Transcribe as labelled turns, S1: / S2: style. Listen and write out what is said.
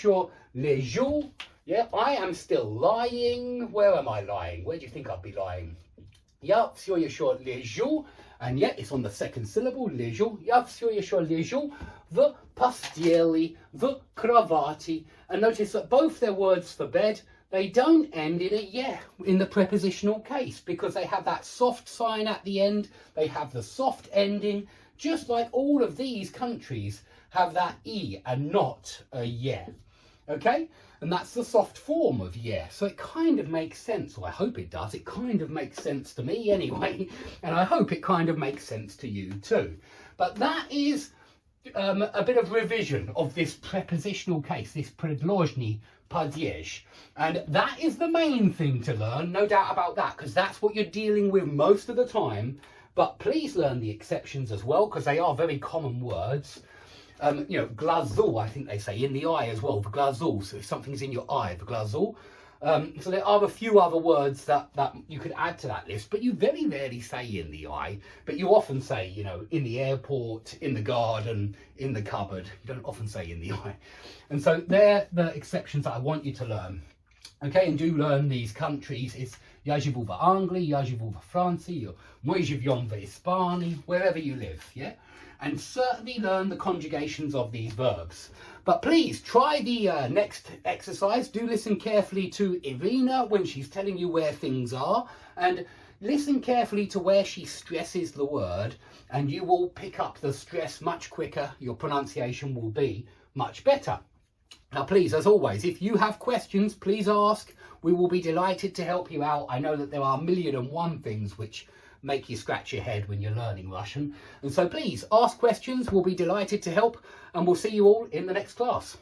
S1: еще лежу. Yeah, I am still lying. Where am I lying? Where do you think I'd be lying? Я все еще лежу. And yet it's on the second syllable, лежу. Я все еще лежу в постели, в кровати. And notice that both their words for bed, they don't end in a yeah in the prepositional case because they have that soft sign at the end. They have the soft ending, just like all of these countries have that e and not a yeah. Okay, and that's the soft form of yeah, so it kind of makes sense, or I hope it does. It kind of makes sense to me anyway, and I hope it kind of makes sense to you too. But that is a bit of revision of this prepositional case, this предложный падеж, and that is the main thing to learn, no doubt about that, because that's what you're dealing with most of the time. But please learn the exceptions as well, because they are very common words. You know, glazul, I think they say, in the eye as well, the glazul. So if something's in your eye, the glazul. So there are a few other words that you could add to that list, but you very rarely say in the eye, but you often say, you know, in the airport, in the garden, in the cupboard. You don't often say in the eye. And so they're the exceptions that I want you to learn. Okay, and do learn these countries. It's я живу в Англии, я живу во Франции, мы живем в Испании, wherever you live, yeah? And certainly learn the conjugations of these verbs. But please try the next exercise. Do listen carefully to Irina when she's telling you where things are, and listen carefully to where she stresses the word, and you will pick up the stress much quicker. Your pronunciation will be much better. Now, please, as always, if you have questions, please ask. We will be delighted to help you out. I know that there are 1,000,001 things which make you scratch your head when you're learning Russian. And so please ask questions. We'll be delighted to help, and we'll see you all in the next class.